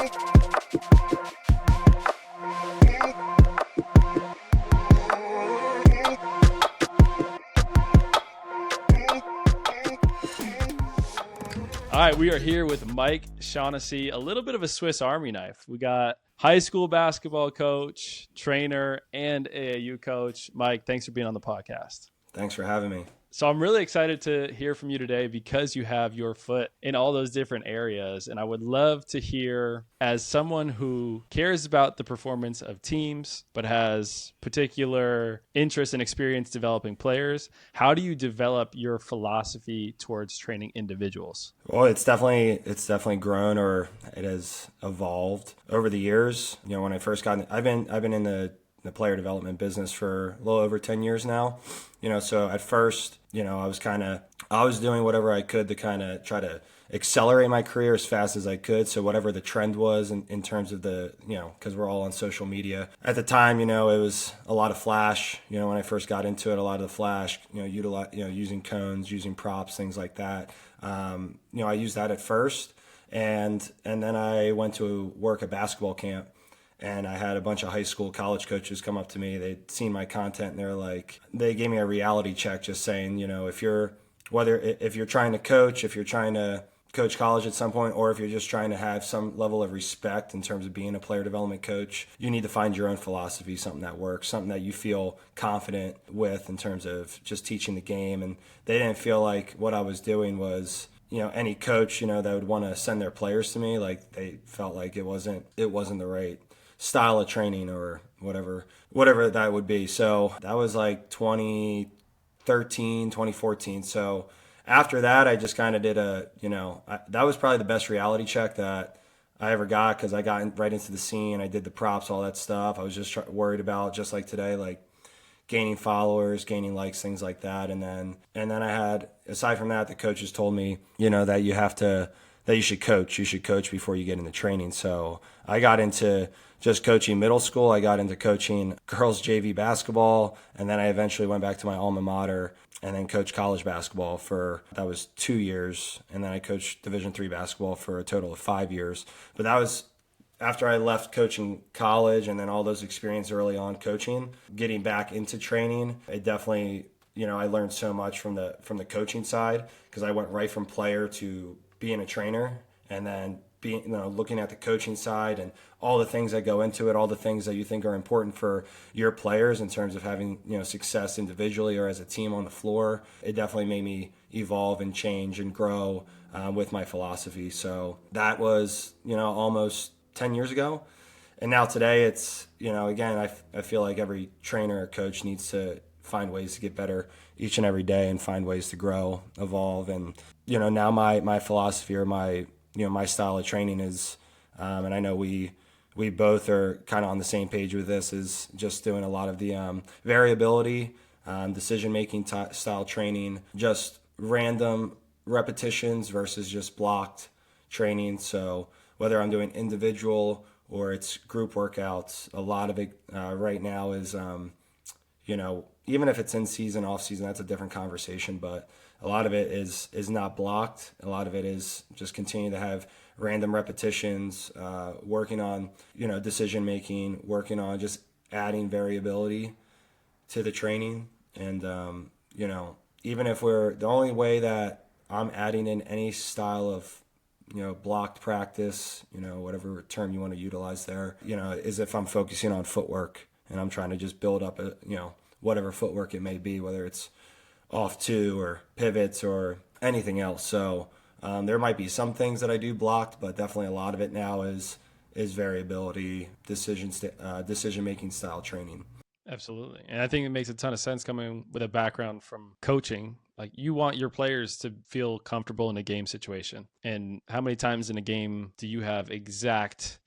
All right, we are here with Mike Shaughnessy, a little bit of a Swiss Army knife. We got high school basketball coach, trainer, and AAU coach. Mike, thanks for being on the podcast. Thanks for having me. So I'm really excited to hear from you today because you have your foot in all those different areas. And I would love to hear, as someone who cares about the performance of teams, but has particular interest and experience developing players, how do you develop your philosophy towards training individuals? Well, it's definitely grown, or it has evolved over the years. You know, when I first got I've been in the player development business for a little over 10 years now. You know, so at first, you know, I was doing whatever I could to kind of try to accelerate my career as fast as I could. So whatever the trend was in terms of the, you know, because we're all on social media. At the time, you know, it was a lot of flash. You know, when I first got into it, a lot of the flash, using cones, using props, things like that. You know, I used that at first. And then I went to work at basketball camp. And I had a bunch of high school, college coaches come up to me. They'd seen my content, and they gave me a reality check, just saying, you know, if you're trying to coach, if you're trying to coach college at some point, or if you're just trying to have some level of respect in terms of being a player development coach, you need to find your own philosophy, something that works, something that you feel confident with in terms of just teaching the game. And they didn't feel like what I was doing was, you know, any coach, you know, that would want to send their players to me. Like, they felt like it wasn't the right style of training or whatever that would be. So that was like 2013, 2014. So after that, I just kind of did that was probably the best reality check that I ever got, because I got right into the scene. I did the props, all that stuff. I was just worried about, just like today, like gaining followers, gaining likes, things like that. And then I had, aside from that, the coaches told me, you know, that you should coach. You should coach before you get into training. So I got into just coaching middle school. I got into coaching girls JV basketball, and then I eventually went back to my alma mater and then coached college basketball that was 2 years. And then I coached Division III basketball for a total of 5 years. But that was after I left coaching college, and then all those experiences early on coaching, getting back into training. It definitely, you know, I learned so much from the coaching side, because I went right from player to being a trainer, and then looking at the coaching side and all the things that go into it, all the things that you think are important for your players in terms of having, you know, success individually or as a team on the floor. It definitely made me evolve and change and grow with my philosophy. So that was, you know, almost 10 years ago. And now today it's, you know, again, I feel like every trainer or coach needs to find ways to get better each and every day and find ways to grow, evolve. And, you know, now my philosophy, or my style of training is, and I know we both are kind of on the same page with this, is just doing a lot of the variability, decision-making style training, just random repetitions versus just blocked training. So whether I'm doing individual or it's group workouts, a lot of it right now is, you know, even if it's in season, off season, that's a different conversation, but a lot of it is not blocked. A lot of it is just continue to have random repetitions, working on, you know, decision making, working on just adding variability to the training. And, you know, even if the only way that I'm adding in any style of, you know, blocked practice, you know, whatever term you want to utilize there, you know, is if I'm focusing on footwork and I'm trying to just build up whatever footwork it may be, whether it's off two or pivots or anything else. So there might be some things that I do blocked, but definitely a lot of it now is variability, decision-making style training. Absolutely. And I think it makes a ton of sense coming with a background from coaching. Like, you want your players to feel comfortable in a game situation. And how many times in a game do you have the exact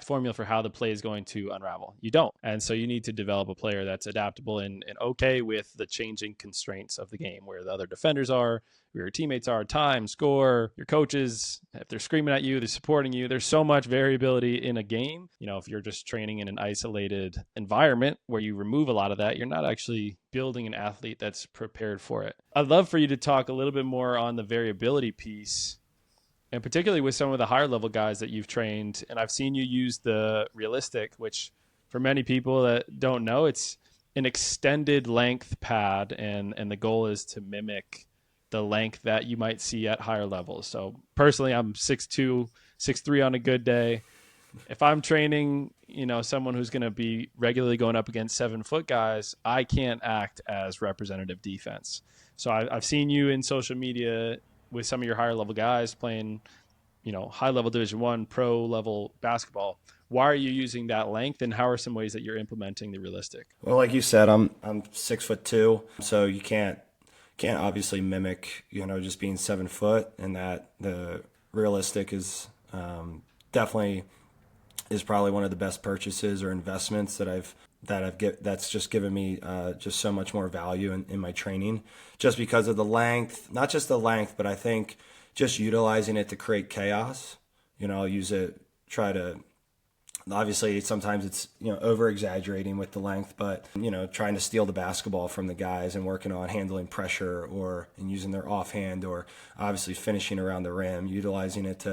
formula for how the play is going to unravel? You don't. And so you need to develop a player that's adaptable and okay with the changing constraints of the game, where the other defenders are, where your teammates are, time, score, your coaches, if they're screaming at you, they're supporting you. There's so much variability in a game. You know, if you're just training in an isolated environment where you remove a lot of that, you're not actually building an athlete that's prepared for it. I'd love for you to talk a little bit more on the variability piece. and particularly with some of the higher level guys that you've trained. And I've seen you use the realistic, which for many people that don't know, it's an extended length pad, and the goal is to mimic the length that you might see at higher levels. So personally, I'm 6'2", 6'3" on a good day. If I'm training, someone who's going to be regularly going up against 7-foot guys, I can't act as representative defense. So I've seen you in social media with some of your higher level guys playing, high level Division I, pro level basketball. Why are you using that length, and how are some ways that you're implementing the realistic? Well, like you said, I'm 6'2", so you can't obviously mimic, just being 7 foot, and that the realistic is definitely is probably one of the best purchases or investments that's just given me just so much more value in my training, just because of the length, not just the length, but I think just utilizing it to create chaos. I'll use it, try to, obviously sometimes it's, over exaggerating with the length, but, trying to steal the basketball from the guys and working on handling pressure and using their offhand, or obviously finishing around the rim, utilizing it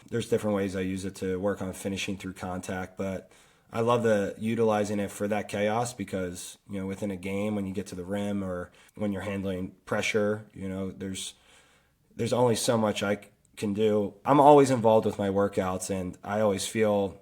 there's different ways I use it to work on finishing through contact. But I love utilizing it for that chaos, because, within a game, when you get to the rim or when you're handling pressure, there's only so much I can do. I'm always involved with my workouts, and I always feel,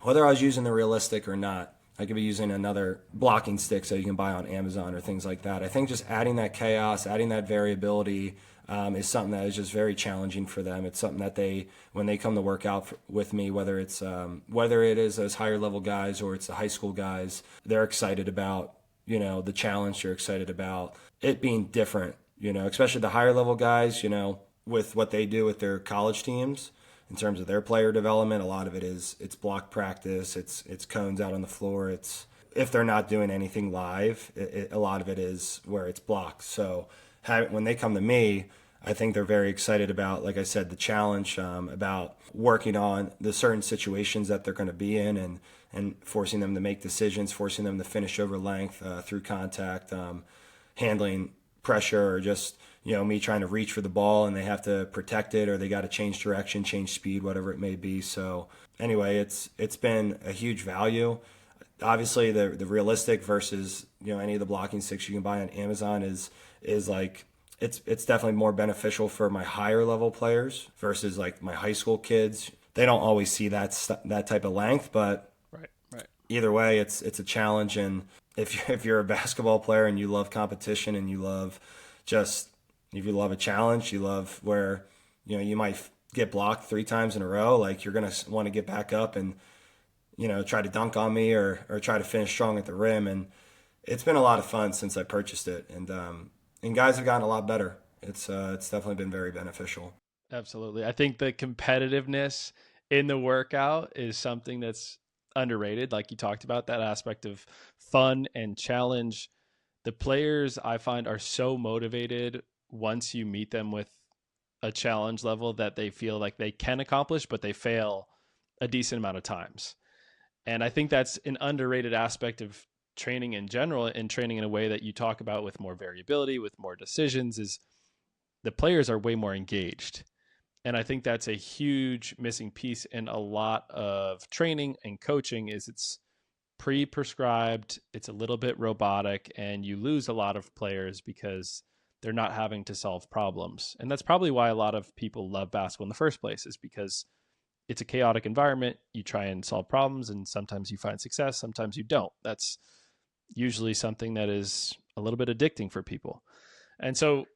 whether I was using the realistic or not, I could be using another blocking stick that you can buy on Amazon or things like that. I think just adding that chaos, adding that variability is something that is just very challenging for them. It's something that when they come to work out with me, whether it is those higher level guys or it's the high school guys, they're excited about, the challenge. They're excited about it being different, especially the higher level guys, with what they do with their college teams. In terms of their player development, a lot of it's block practice, it's cones out on the floor. It's, if they're not doing anything live, a lot of it is where it's blocked. So when they come to me, I think they're very excited about, like I said, the challenge, about working on the certain situations that they're going to be in, and forcing them to make decisions, forcing them to finish over length through contact, handling pressure, or just, me trying to reach for the ball and they have to protect it, or they got to change direction, change speed, whatever it may be. So anyway, it's been a huge value. Obviously, the realistic versus, any of the blocking sticks you can buy on Amazon is like, it's definitely more beneficial for my higher level players versus like my high school kids. They don't always see that type of length, but Right. either way, it's a challenge. And if you're a basketball player and you love competition, and you love if you love a challenge, you love where, you might get blocked 3 times in a row, like you're going to want to get back up and, try to dunk on me, or try to finish strong at the rim. And it's been a lot of fun since I purchased it. And guys have gotten a lot better. It's definitely been very beneficial. Absolutely. I think the competitiveness in the workout is something that's underrated. Like you talked about, that aspect of fun and challenge. The players, I find, are so motivated once you meet them with a challenge level that they feel like they can accomplish, but they fail a decent amount of times. And I think that's an underrated aspect of training in general, and training in a way that you talk about with more variability, with more decisions, is the players are way more engaged. And I think that's a huge missing piece in a lot of training and coaching, is it's pre-prescribed, it's a little bit robotic, and you lose a lot of players because they're not having to solve problems. And that's probably why a lot of people love basketball in the first place, is because it's a chaotic environment. You try and solve problems, and sometimes you find success, sometimes you don't. That's usually something that is a little bit addicting for people. And so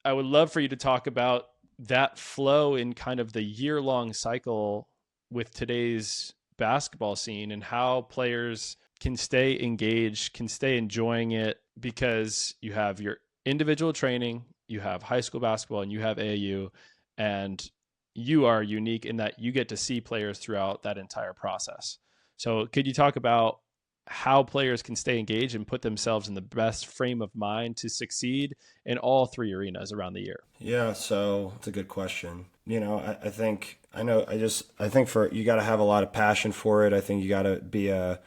I would love for you to talk about that flow in kind of the year-long cycle with today's basketball scene, and how players can stay engaged, can stay enjoying it, because you have your individual training, you have high school basketball, and you have AAU, and you are unique in that you get to see players throughout that entire process. So could you talk about how players can stay engaged and put themselves in the best frame of mind to succeed in all 3 arenas around the year? Yeah, so it's a good question. I think for, you got to have a lot of passion for it. I think you got to be a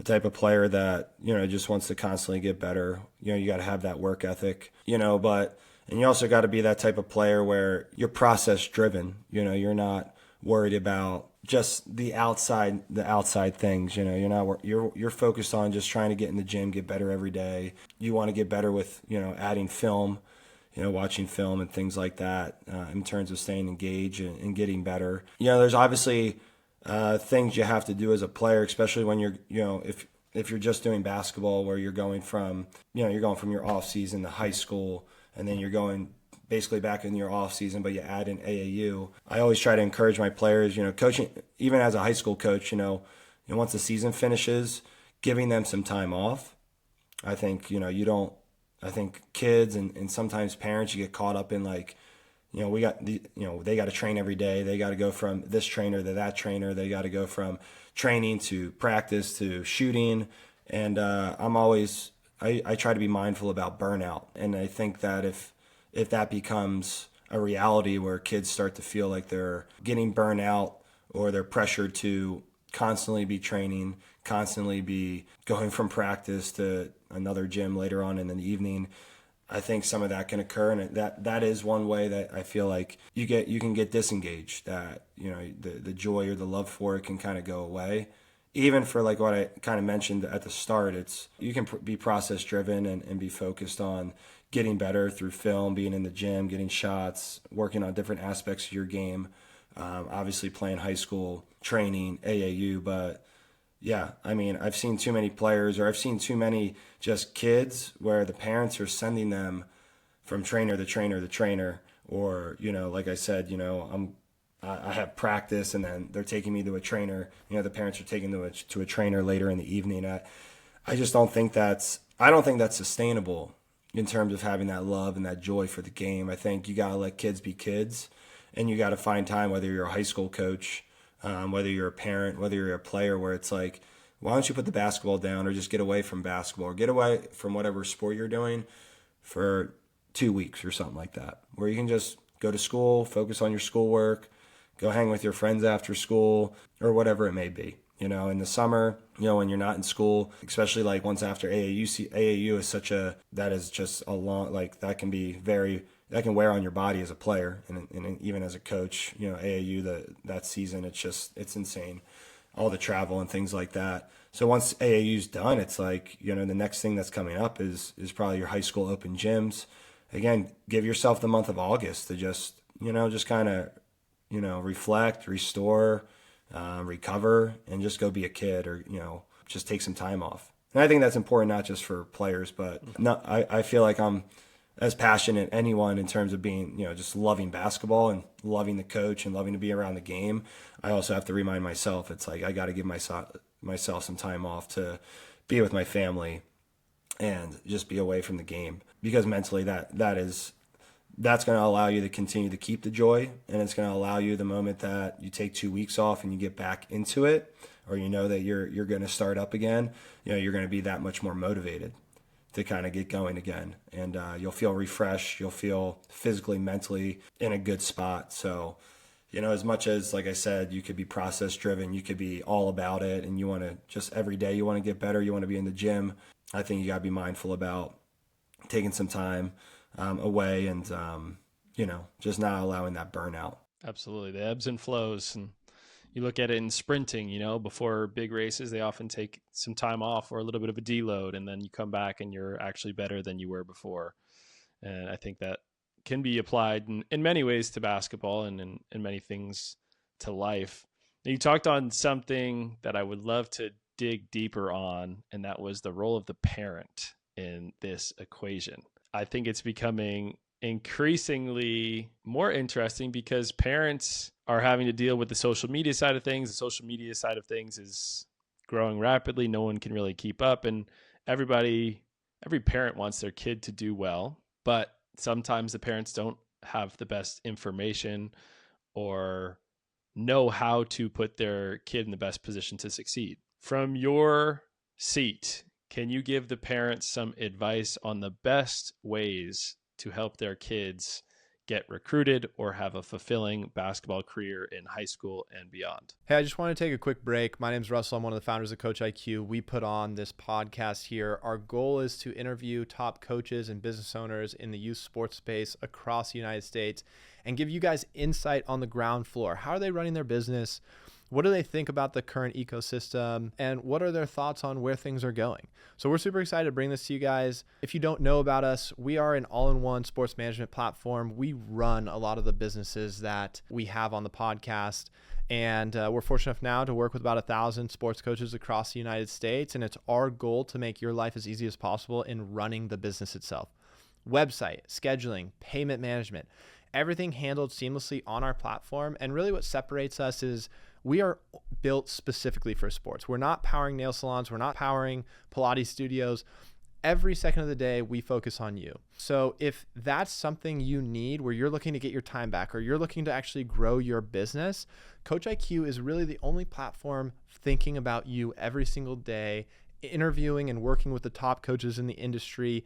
type of player that, just wants to constantly get better. You got to have that work ethic, but And you also got to be that type of player where you're process driven. You're not worried about just the outside things. You're focused on just trying to get in the gym, get better every day. You want to get better with adding film, watching film and things like that, in terms of staying engaged and getting better. There's obviously things you have to do as a player, especially when if you're just doing basketball, where you're going from your off season to high school, and then you're going basically back in your off season, but you add in AAU. I always try to encourage my players, coaching, even as a high school coach, once the season finishes, giving them some time off. I think, I think kids and sometimes parents, you get caught up in like, they got to train every day. They got to go from this trainer to that trainer. They got to go from training to practice to shooting. And I try to be mindful about burnout. And I think that if that becomes a reality where kids start to feel like they're getting burnt out, or they're pressured to constantly be training, constantly be going from practice to another gym later on in the evening, I think some of that can occur, and that is one way that I feel like you can get disengaged. That the joy or the love for it can kind of go away. Even for like what I kind of mentioned at the start, you can be process driven and be focused on getting better through film, being in the gym, getting shots, working on different aspects of your game. Obviously playing high school, training, AAU, but yeah, I mean, I've seen too many players, or I've seen too many just kids where the parents are sending them from trainer to trainer to trainer, or like I said, I have practice, and then they're taking me to a trainer. The parents are taking to a trainer later in the evening. I just don't think I don't think that's sustainable in terms of having that love and that joy for the game. I think you gotta let kids be kids, and you gotta find time, whether you're a high school coach, whether you're a parent, whether you're a player, where it's like, why don't you put the basketball down, or just get away from basketball, or get away from whatever sport you're doing for 2 weeks or something like that, where you can just go to school, focus on your schoolwork, go hang with your friends after school, or whatever it may be. In the summer, when you're not in school, especially like once after AAU is that is just a long, like that can wear on your body as a player, and even as a coach. AAU, that season, it's insane, all the travel and things like that. So once AAU's done, it's like, the next thing that's coming up is probably your high school open gyms. Again, give yourself the month of August to just kind of, reflect, restore, recover, and just go be a kid, or just take some time off. And I think that's important, not just for players, but no, I feel like I'm as passionate as anyone in terms of being, just loving basketball and loving the coach and loving to be around the game. I also have to remind myself, it's like I got to give myself some time off to be with my family and just be away from the game, because mentally that's going to allow you to continue to keep the joy, and it's going to allow you, the moment that you take 2 weeks off and you get back into it, or that you're going to start up again, you're going to be that much more motivated to kind of get going again, and you'll feel refreshed, you'll feel physically, mentally in a good spot. So as much as, like I said, you could be process driven, you could be all about it, and you want to just every day you want to get better, you want to be in the gym, I think you got to be mindful about taking some time away, and just not allowing that burnout. Absolutely. The ebbs and flows. And you look at it in sprinting, before big races, they often take some time off or a little bit of a deload, and then you come back and you're actually better than you were before. And I think that can be applied in many ways to basketball, and in many things to life. Now, you talked on something that I would love to dig deeper on, and that was the role of the parent in this equation. I think it's becoming increasingly more interesting, because parents are having to deal with the social media side of things. The social media side of things is growing rapidly. No one can really keep up, and every parent wants their kid to do well, but sometimes the parents don't have the best information or know how to put their kid in the best position to succeed. From your seat, can you give the parents some advice on the best ways to help their kids get recruited or have a fulfilling basketball career in high school and beyond. Hey, I just want to take a quick break. My name's Russell. I'm one of the founders of Coach IQ. We put on this podcast here. Our goal is to interview top coaches and business owners in the youth sports space across the United States and give you guys insight on the ground floor. How are they running their business? What do they think about the current ecosystem? And what are their thoughts on where things are going? So we're super excited to bring this to you guys. If you don't know about us, we are an all-in-one sports management platform. We run a lot of the businesses that we have on the podcast. And we're fortunate enough now to work with about 1,000 sports coaches across the United States. And it's our goal to make your life as easy as possible in running the business itself. Website, scheduling, payment management, everything handled seamlessly on our platform. And really what separates us is we are built specifically for sports. We're not powering nail salons. We're not powering Pilates studios. Every second of the day, we focus on you. So if that's something you need where you're looking to get your time back or you're looking to actually grow your business, Coach IQ is really the only platform thinking about you every single day, interviewing and working with the top coaches in the industry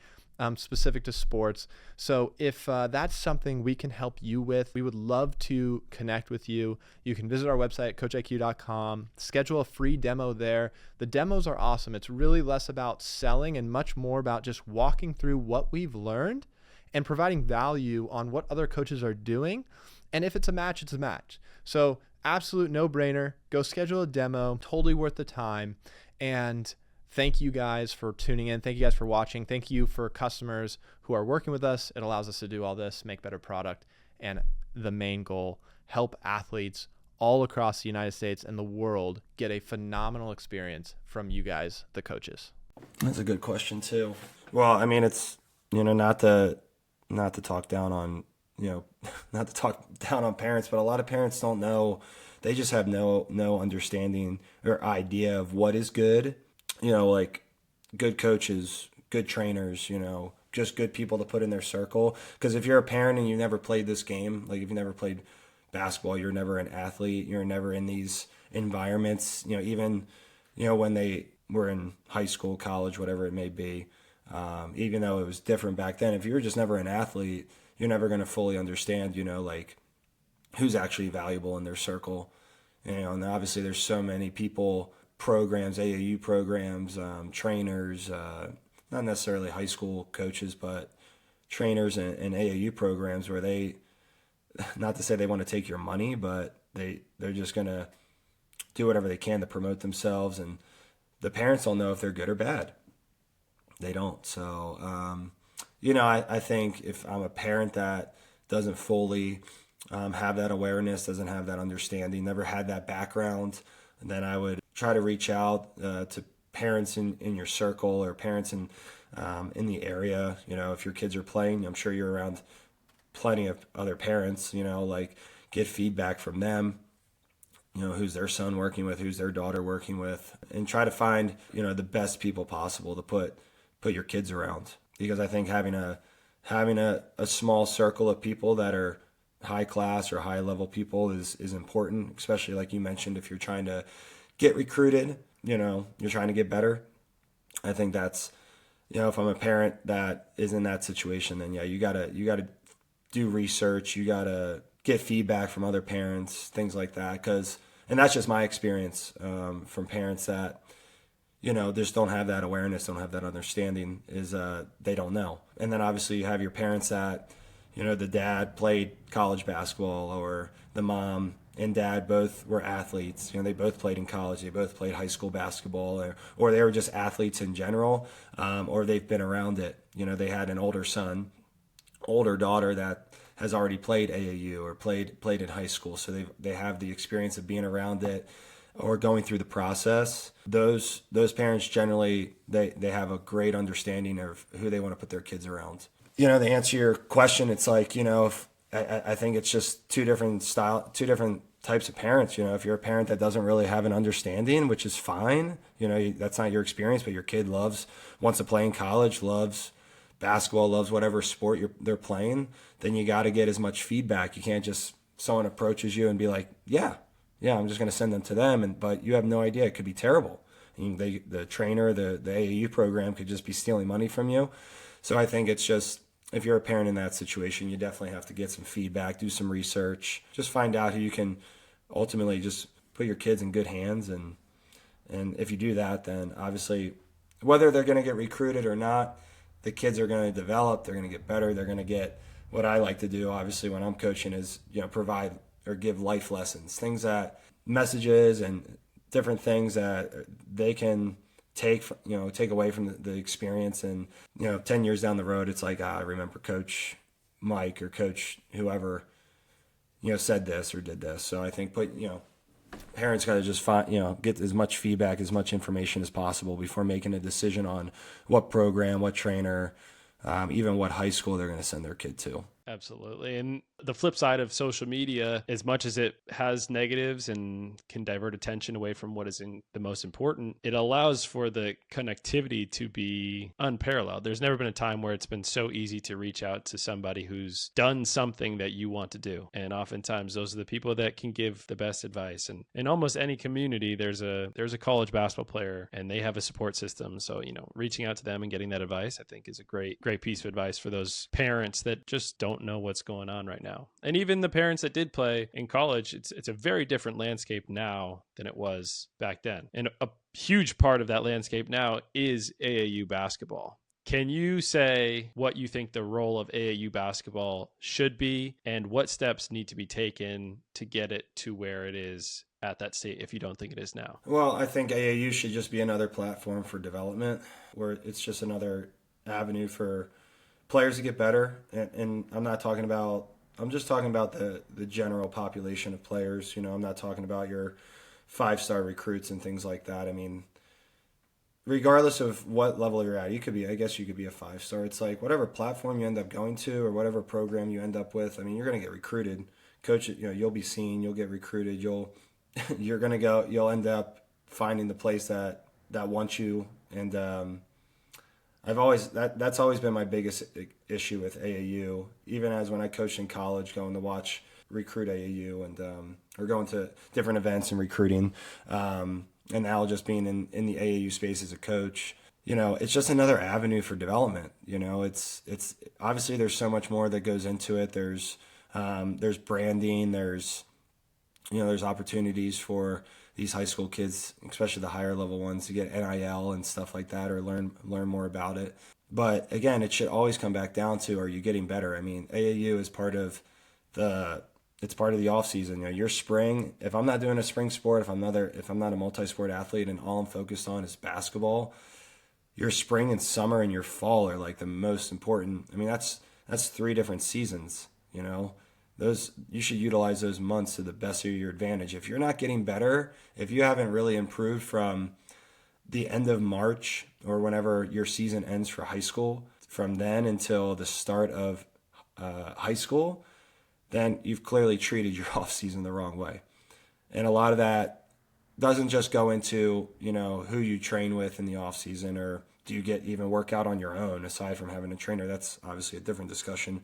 specific to sports. So if that's something we can help you with, we would love to connect with you. You can visit our website, coachiq.com, schedule a free demo there. The demos are awesome. It's really less about selling and much more about just walking through what we've learned and providing value on what other coaches are doing. And if it's a match, it's a match. So absolute no-brainer. Go schedule a demo, totally worth the time. And thank you guys for tuning in. Thank you guys for watching. Thank you for customers who are working with us. It allows us to do all this, make better product, and the main goal, help athletes all across the United States and the world get a phenomenal experience from you guys, the coaches. That's a good question too. Well, I mean, it's, not to talk down on, not to talk down on parents, but a lot of parents don't know. They just have no understanding or idea of what is good. Like good coaches, good trainers, just good people to put in their circle. Because if you're a parent and you never played this game, like if you never played basketball, you're never an athlete, you're never in these environments, even, when they were in high school, college, whatever it may be, even though it was different back then, if you were just never an athlete, you're never going to fully understand, like who's actually valuable in their circle. And obviously there's so many people, programs, AAU programs, trainers, not necessarily high school coaches, but trainers and AAU programs where they, not to say they want to take your money, but they're just going to do whatever they can to promote themselves. And the parents don't know if they're good or bad. They don't. So, I think if I'm a parent that doesn't fully have that awareness, doesn't have that understanding, never had that background, then I would try to reach out to parents in your circle or parents in the area. If your kids are playing, I'm sure you're around plenty of other parents, like get feedback from them, who's their son working with, who's their daughter working with, and try to find, the best people possible to put your kids around. Because I think having a small circle of people that are high class or high level people is important, especially like you mentioned, if you're trying to get recruited, you're trying to get better. I think that's, if I'm a parent that is in that situation, then you gotta do research. You gotta get feedback from other parents, things like that. And that's just my experience from parents that, just don't have that awareness, don't have that understanding, is they don't know. And then obviously you have your parents that, the dad played college basketball, or the mom and dad both were athletes. They both played in college. They both played high school basketball, or they were just athletes in general, or they've been around it. They had an older son, older daughter that has already played AAU or played in high school. So they have the experience of being around it or going through the process. Those parents generally, they have a great understanding of who they want to put their kids around. To answer your question, it's like, if I think it's just two different types of parents. If you're a parent that doesn't really have an understanding, which is fine, that's not your experience, but your kid wants to play in college, loves basketball, loves whatever sport they're playing, then you got to get as much feedback. You can't just, someone approaches you and be like, yeah, I'm just going to send them to them. But you have no idea. It could be terrible. The trainer, the AAU program could just be stealing money from you. So I think it's just if you're a parent in that situation, you definitely have to get some feedback, do some research, just find out who you can ultimately just put your kids in good hands. And if you do that, then obviously whether they're going to get recruited or not, the kids are going to develop, they're going to get better, they're going to get what I like to do, obviously, when I'm coaching is, provide or give life lessons, things that messages and different things that they can take away from the experience. And 10 years down the road, it's like, I remember Coach Mike or Coach whoever said this or did this. So I think parents got to just get as much feedback, as much information as possible before making a decision on what program, what trainer, even what high school they're going to send their kid to. Absolutely. And the flip side of social media, as much as it has negatives and can divert attention away from what is the most important, it allows for the connectivity to be unparalleled. There's never been a time where it's been so easy to reach out to somebody who's done something that you want to do. And oftentimes those are the people that can give the best advice. And in almost any community, there's a college basketball player and they have a support system. So, reaching out to them and getting that advice, I think is a great piece of advice for those parents that just don't know what's going on right now. And even the parents that did play in college, it's a very different landscape now than it was back then. And a huge part of that landscape now is AAU basketball. Can you say what you think the role of AAU basketball should be and what steps need to be taken to get it to where it is at that state if you don't think it is now? Well, I think AAU should just be another platform for development where it's just another avenue for players to get better. And I'm just talking about the general population of players. I'm not talking about your 5-star recruits and things like that. I mean, regardless of what level you're at, you could be a 5-star. It's like whatever platform you end up going to or whatever program you end up with, I mean, you're going to get recruited. Coach, you'll be seen, you'll get recruited, you'll end up finding the place that wants you. And that's always been my biggest issue with AAU, even as when I coached in college, going to watch recruit AAU and or going to different events and recruiting, and now just being in the AAU space as a coach. It's just another avenue for development. It's obviously there's so much more that goes into it. There's branding. There's opportunities for these high school kids, especially the higher level ones, to get NIL and stuff like that or learn more about it. But again, it should always come back down to, are you getting better? I mean, AAU is part of the off season. Your spring, if I'm not doing a spring sport, if I'm not a multi-sport athlete and all I'm focused on is basketball, your spring and summer and your fall are like the most important. I mean, that's 3 different seasons, Those, you should utilize those months to the best of your advantage. If you're not getting better, if you haven't really improved from the end of March or whenever your season ends for high school, from then until the start of high school, then you've clearly treated your off season the wrong way. And a lot of that doesn't just go into, who you train with in the off season, or do you get even work out on your own aside from having a trainer. That's obviously a different discussion.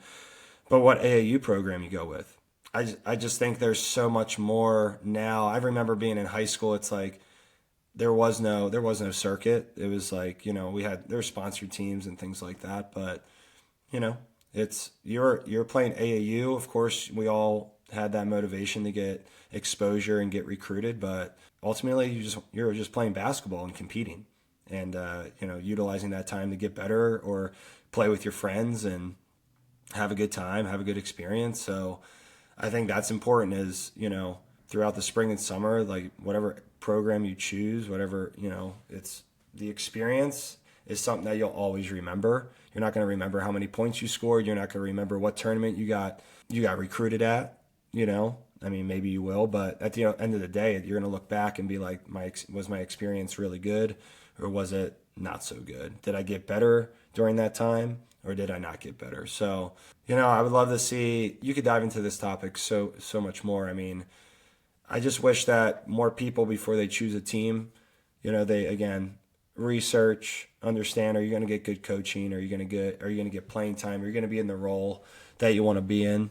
But what AAU program you go with. I just think there's so much more now. I remember being in high school, it's like there was no circuit. It was like, there were sponsored teams and things like that, but it's you're playing AAU. Of course, we all had that motivation to get exposure and get recruited, but ultimately you're just playing basketball and competing and utilizing that time to get better or play with your friends and have a good time, have a good experience. So I think that's important is, throughout the spring and summer, like whatever program you choose, whatever, it's the experience is something that you'll always remember. You're not going to remember how many points you scored. You're not going to remember what tournament you got recruited at, I mean, maybe you will, but at the end of the day, you're going to look back and be like, was my experience really good or was it not so good? Did I get better during that time? Or did I not get better? So, I would love to see, you could dive into this topic so much more. I mean, I just wish that more people, before they choose a team, they, again, research, understand, are you going to get good coaching? Are you going to get playing time? Are you going to be in the role that you want to be in?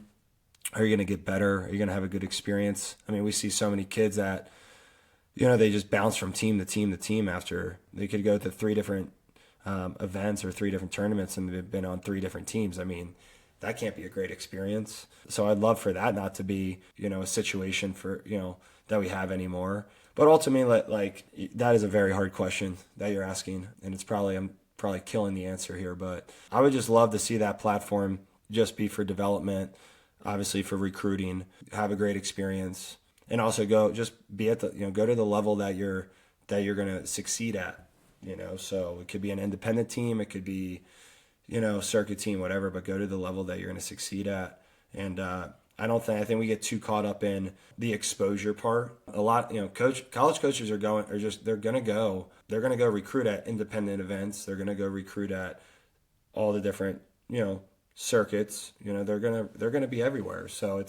Are you going to get better? Are you going to have a good experience? I mean, we see so many kids that, they just bounce from team to team to team after they could go to 3 different events or 3 different tournaments and they've been on 3 different teams. I mean, that can't be a great experience. So I'd love for that not to be, a situation for, that we have anymore. But ultimately, like that is a very hard question that you're asking, and I'm probably killing the answer here, but I would just love to see that platform just be for development, obviously for recruiting, have a great experience, and also go to the level that you're going to succeed at. So it could be an independent team, it could be circuit team, whatever, but go to the level that you're going to succeed at. And I think we get too caught up in the exposure part. A lot, college coaches they're going to go recruit at independent events. They're going to go recruit at all the different, circuits. They're going to be everywhere. So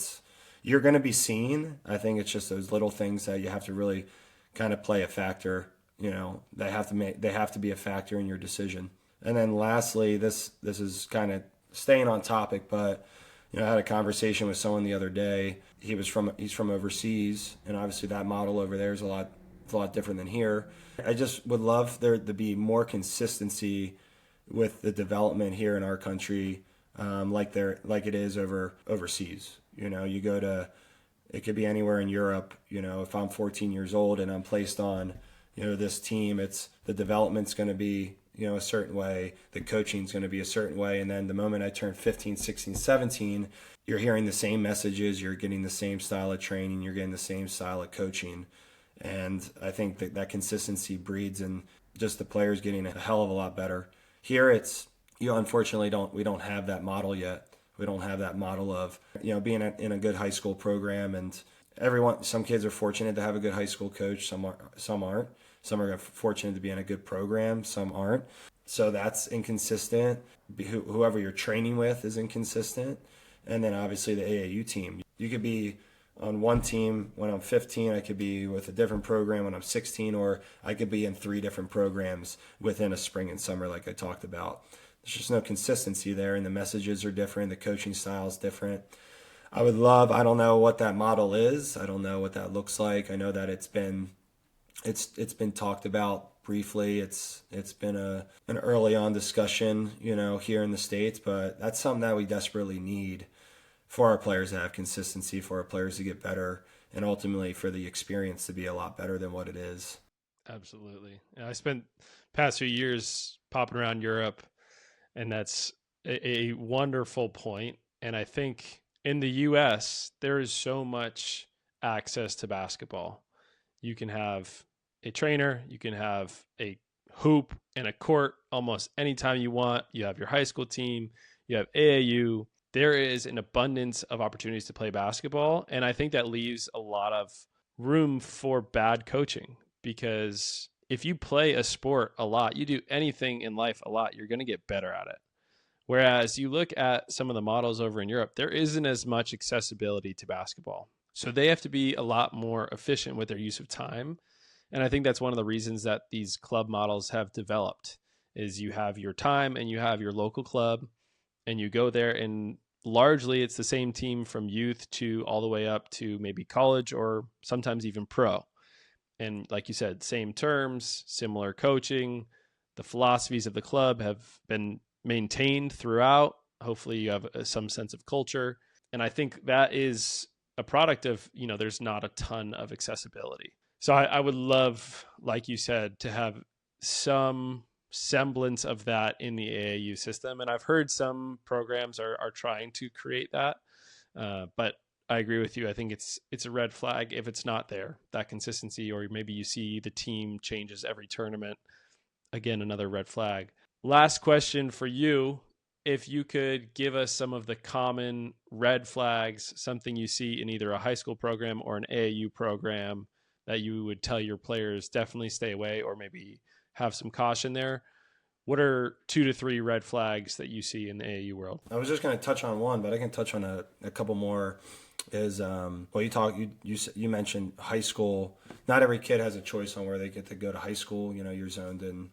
you're going to be seen. I think it's just those little things that you have to really kind of play a factor. They have to be a factor in your decision. And then lastly, this is kind of staying on topic, but I had a conversation with someone the other day. He's from overseas, and obviously that model over there is a lot different than here. I just would love there to be more consistency with the development here in our country, like it is overseas. You go to, it could be anywhere in Europe. If I'm 14 years old and I'm placed on, this team, the development's going to be a certain way, the coaching's going to be a certain way, and then the moment I turn 15, 16, 17, you're hearing the same messages, you're getting the same style of training, you're getting the same style of coaching. And I think that consistency breeds in just the players getting a hell of a lot better. Here unfortunately we don't have that model yet. We don't have that model of being in a good high school program, and some kids are fortunate to have a good high school coach, some aren't. Some are fortunate to be in a good program, some aren't. So that's inconsistent. Whoever you're training with is inconsistent. And then obviously the AAU team. You could be on one team when I'm 15, I could be with a different program when I'm 16, or I could be in 3 different programs within a spring and summer like I talked about. There's just no consistency there, and the messages are different, the coaching style is different. I don't know what that model is. I don't know what that looks like. I know that it's been talked about briefly. It's been an early on discussion, here in the States, but that's something that we desperately need for our players to have consistency, for our players to get better, and ultimately for the experience to be a lot better than what it is. Absolutely. I spent past few years popping around Europe, and that's a wonderful point. And I think in the US, there is so much access to basketball. You can have a trainer, you can have a hoop and a court almost anytime you want. You have your high school team, you have AAU. There is an abundance of opportunities to play basketball. And I think that leaves a lot of room for bad coaching, because if you play a sport a lot, you do anything in life a lot, you're going to get better at it. Whereas you look at some of the models over in Europe, there isn't as much accessibility to basketball. So they have to be a lot more efficient with their use of time. And I think that's one of the reasons that these club models have developed, is you have your time and you have your local club, and you go there, and largely it's the same team from youth to all the way up to maybe college or sometimes even pro. And like you said, same terms, similar coaching. The philosophies of the club have been maintained throughout. Hopefully you have some sense of culture. And I think that is a product of, there's not a ton of accessibility. So I would love, like you said, to have some semblance of that in the AAU system. And I've heard some programs are trying to create that. But I agree with you. I think it's a red flag if it's not there, that consistency, or maybe you see the team changes every tournament. Again, another red flag. Last question for you. If you could give us some of the common red flags, something you see in either a high school program or an AAU program that you would tell your players definitely stay away, or maybe have some caution there. What are 2 to 3 red flags that you see in the AAU world? I was just going to touch on one, but I can touch on a couple more. Is you mentioned high school. Not every kid has a choice on where they get to go to high school. You're zoned in.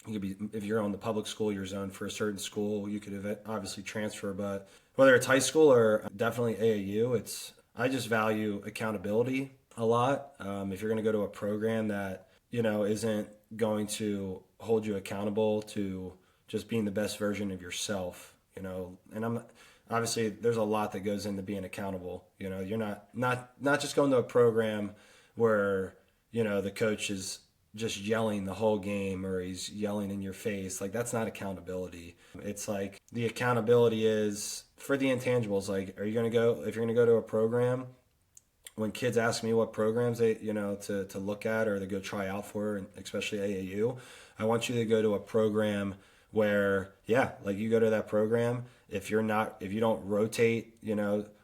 You could be, if you're on the public school, you're zoned for a certain school. You could obviously transfer, but whether it's high school or definitely AAU, I just value accountability a lot. If you're going to go to a program that isn't going to hold you accountable to just being the best version of yourself, and obviously there's a lot that goes into being accountable. You're not just going to a program where, the coach is just yelling the whole game or he's yelling in your face. Like, that's not accountability. It's like the accountability is for the intangibles. Like, if you're going to go to a program, when kids ask me what programs they, to look at or to go try out for, and especially AAU, I want you to go to a program where, yeah, like you go to that program. If you don't rotate,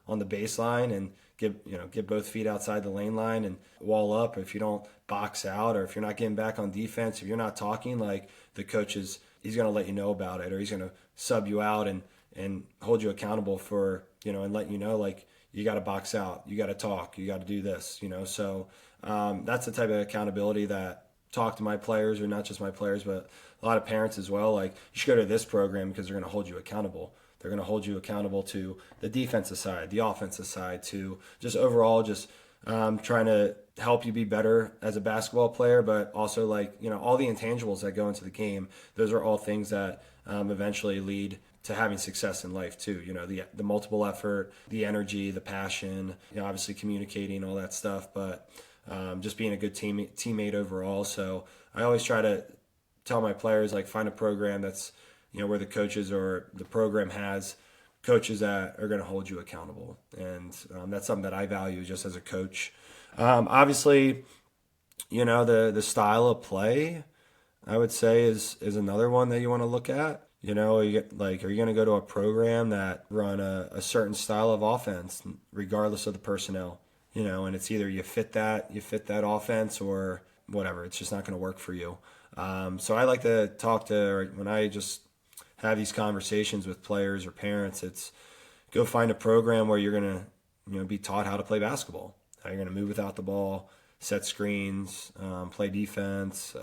on the baseline and get both feet outside the lane line and wall up, if you don't box out, or if you're not getting back on defense, if you're not talking, like, the coach he's going to let you know about it, or he's going to sub you out and hold you accountable for, and let you know, like, you got to box out, you got to talk, you got to do this, So that's the type of accountability that talk to my players, or not just my players, but a lot of parents as well. Like, you should go to this program because they're going to hold you accountable. They're going to hold you accountable to the defensive side, the offensive side, to just overall just trying to help you be better as a basketball player, but also, like, all the intangibles that go into the game. Those are all things that eventually lead to having success in life too. The multiple effort, the energy, the passion, obviously communicating, all that stuff, but just being a good teammate overall. So I always try to tell my players, like, find a program that's, where the coaches or the program has coaches that are going to hold you accountable. And that's something that I value just as a coach. Obviously, the style of play, I would say, is another one that you want to look at. Are you going to go to a program that run a certain style of offense, regardless of the personnel? And it's either you fit that offense, or whatever. It's just not going to work for you. So I like to when I just have these conversations with players or parents, it's go find a program where you're going to, be taught how to play basketball, how you're going to move without the ball, set screens, play defense,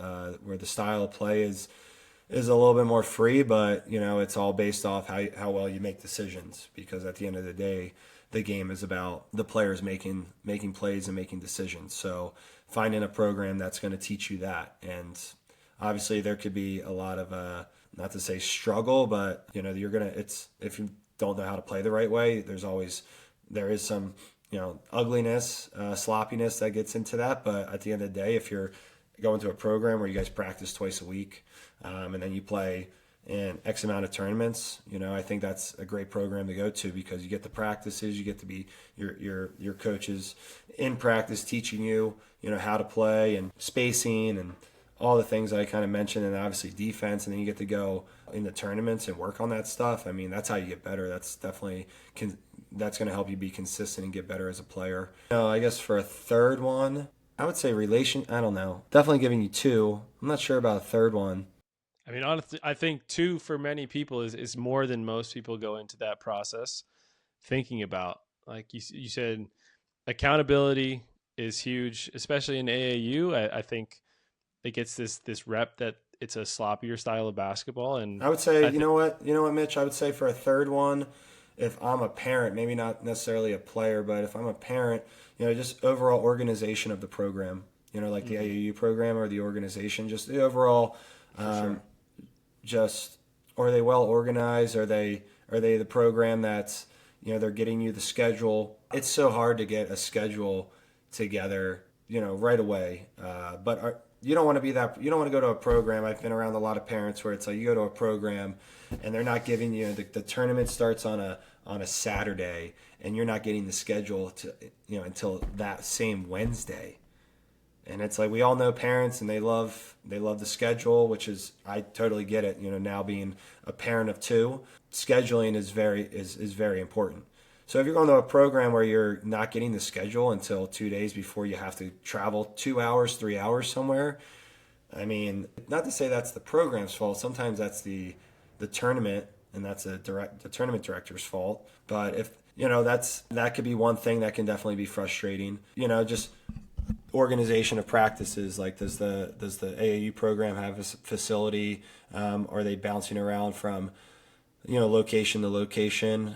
where the style of play is a little bit more free, but it's all based off how well you make decisions, because at the end of the day, the game is about the players making plays and making decisions. So finding a program that's going to teach you that. And obviously there could be a lot of not to say struggle, but if you don't know how to play the right way, there is some ugliness, sloppiness that gets into that. But at the end of the day, if you're going to a program where you guys practice twice a week, and then you play in X amount of tournaments, I think that's a great program to go to, because you get the practices, you get to be your coaches in practice teaching you, how to play and spacing and all the things that I kind of mentioned, and obviously defense, and then you get to go in the tournaments and work on that stuff. I mean, that's how you get better. That's definitely that's going to help you be consistent and get better as a player. I guess for a third one, I would say I don't know. Definitely giving you two. I'm not sure about a third one. I mean, honestly, I think 2 for many people is more than most people go into that process thinking about. Like you said, accountability is huge, especially in AAU. I think it gets this rep that it's a sloppier style of basketball. And I would say, you know what, Mitch, I would say for a third one, if I'm a parent, maybe not necessarily a player, but if I'm a parent, just overall organization of the program, like the AAU program or the organization, just the overall, sure. just, are they well organized? Are they the program that's, they're getting you the schedule? It's so hard to get a schedule together, right away. But you don't want to be that. You don't want to go to a program. I've been around a lot of parents where it's like you go to a program and they're not giving you the tournament starts on a Saturday, and you're not getting the schedule to until that same Wednesday. And it's like, we all know parents, and they love the schedule, which is, I totally get it. Now being a parent of 2, scheduling is very important. So if you're going to a program where you're not getting the schedule until 2 days before you have to travel 2 hours, 3 hours somewhere, I mean, not to say that's the program's fault. Sometimes that's the tournament, and that's the tournament director's fault. But if that could be one thing that can definitely be frustrating. Just organization of practices. Like, does the AAU program have a facility? Are they bouncing around from location to location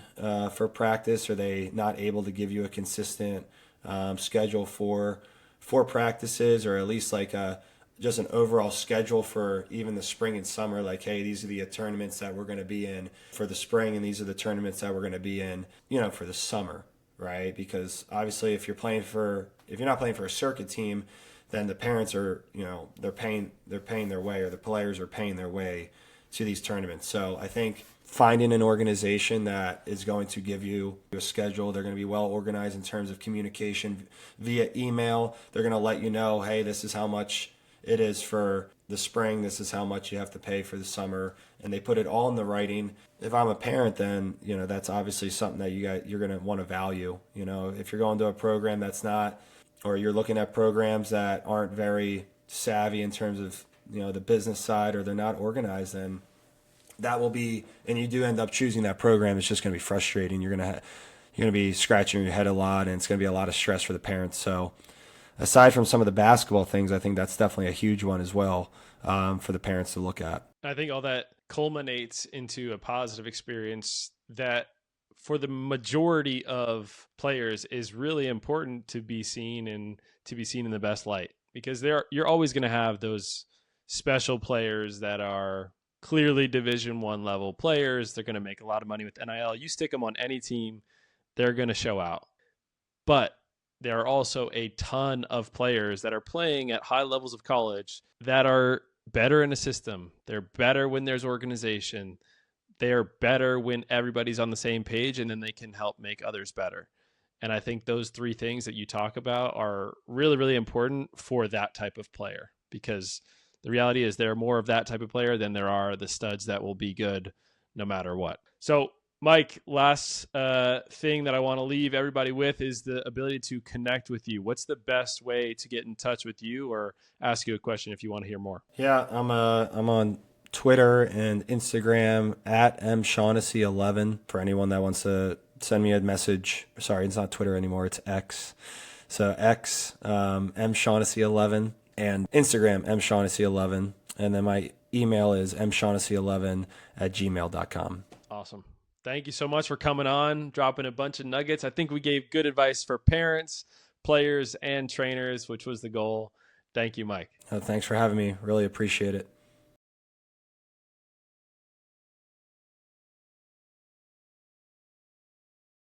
for practice? Are they not able to give you a consistent schedule for practices, or at least like a just an overall schedule for even the spring and summer. Like, hey, these are the tournaments that we're going to be in for the spring, and these are the tournaments that we're going to be in, for the summer, right? Because obviously, if you're not playing for a circuit team, then the parents are, they're paying their way, or the players are paying their way to these tournaments. So I think finding an organization that is going to give you a schedule, they're going to be well organized in terms of communication via email. They're going to let you know, hey, this is how much it is for the spring, this is how much you have to pay for the summer, and they put it all in the writing. If I'm a parent, then that's obviously something that you're going to want to value. If you're going to a program that's not, or you're looking at programs that aren't very savvy in terms of the business side, or they're not organized, then that will be, and you do end up choosing that program, it's just going to be frustrating. You're going to be scratching your head a lot, and it's going to be a lot of stress for the parents. So aside from some of the basketball things, I think that's definitely a huge one as well, for the parents to look at. I think all that culminates into a positive experience that for the majority of players is really important to be seen, and to be seen in the best light, because you're always going to have those special players that are clearly Division I level players. They're going to make a lot of money with NIL. You stick them on any team, they're going to show out. But there are also a ton of players that are playing at high levels of college that are better in a system. They're better when there's organization. They're better when everybody's on the same page, and then they can help make others better. And I think those three things that you talk about are really, really important for that type of player, because the reality is there are more of that type of player than there are the studs that will be good no matter what. So, Mike, last thing that I want to leave everybody with is the ability to connect with you. What's the best way to get in touch with you, or ask you a question if you want to hear more? Yeah, I'm on Twitter and Instagram at mshaughnessy11 for anyone that wants to send me a message. Sorry, it's not Twitter anymore, it's X. So X, mshaughnessy11, and Instagram, mshaughnessy11. And then my email is mshaughnessy11@gmail.com. Awesome. Thank you so much for coming on, dropping a bunch of nuggets. I think we gave good advice for parents, players, and trainers, which was the goal. Thank you, Mike. Thanks for having me. Really appreciate it.